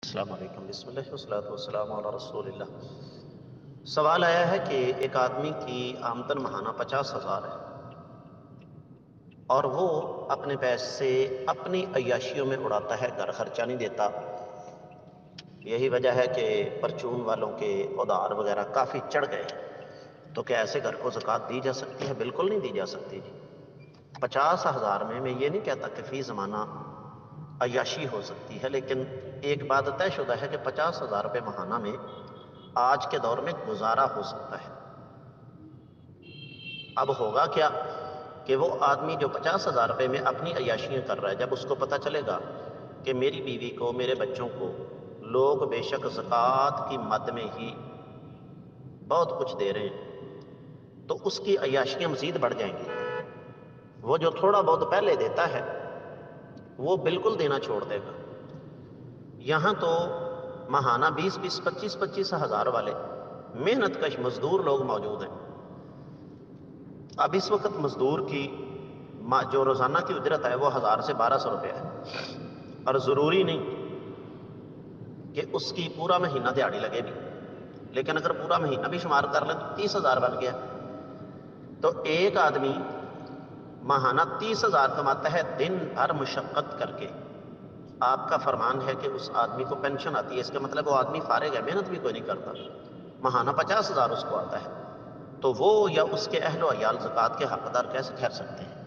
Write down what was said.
السلام علیکم، بسم اللہ والصلاۃ والسلام علی رسول اللہ۔ سوال آیا ہے کہ ایک آدمی کی آمدن ماہانہ 50,000 ہے اور وہ اپنے پیسے اپنی عیاشیوں میں اڑاتا ہے، گھر خرچہ نہیں دیتا۔ یہی وجہ ہے کہ پرچون والوں کے ادھار وغیرہ کافی چڑھ گئے ہیں۔ تو کیا ایسے گھر کو زکوٰۃ دی جا سکتی ہے؟ بالکل نہیں دی جا سکتی جی۔ 50,000 میں یہ نہیں کہتا کہ فی زمانہ عیاشی ہو سکتی ہے، لیکن ایک بات طے شدہ ہے کہ 50,000 روپے ماہانہ میں آج کے دور میں گزارا ہو سکتا ہے۔ اب ہوگا کیا کہ وہ آدمی جو 50,000 روپے میں اپنی عیاشیاں کر رہا ہے، جب اس کو پتہ چلے گا کہ میری بیوی کو، میرے بچوں کو لوگ بے شک زکوٰۃ کی مد میں ہی بہت کچھ دے رہے ہیں، تو اس کی عیاشیاں مزید بڑھ جائیں گی۔ وہ جو تھوڑا بہت پہلے دیتا ہے وہ بالکل دینا چھوڑ دے گا۔ یہاں تو ماہانہ 20 25 ہزار والے محنت کش مزدور لوگ موجود ہیں۔ اب اس وقت مزدور کی جو روزانہ کی اجرت ہے وہ 1000 سے 1200 روپے ہے، اور ضروری نہیں کہ اس کی پورا مہینہ دیہڑی لگے بھی، لیکن اگر پورا مہینہ بھی شمار کر لیں تو 30,000 بن گیا۔ تو ایک آدمی ماہانہ 30,000 کماتا ہے دن بھر مشقت کر کے۔ آپ کا فرمان ہے کہ اس آدمی کو پینشن آتی ہے، اس کا مطلب وہ آدمی فارغ ہے، محنت بھی کوئی نہیں کرتا۔ ماہانہ 50,000 اس کو آتا ہے، تو وہ یا اس کے اہل و عیال زکوٰۃ کے حقدار کیسے ٹھہر سکتے ہیں؟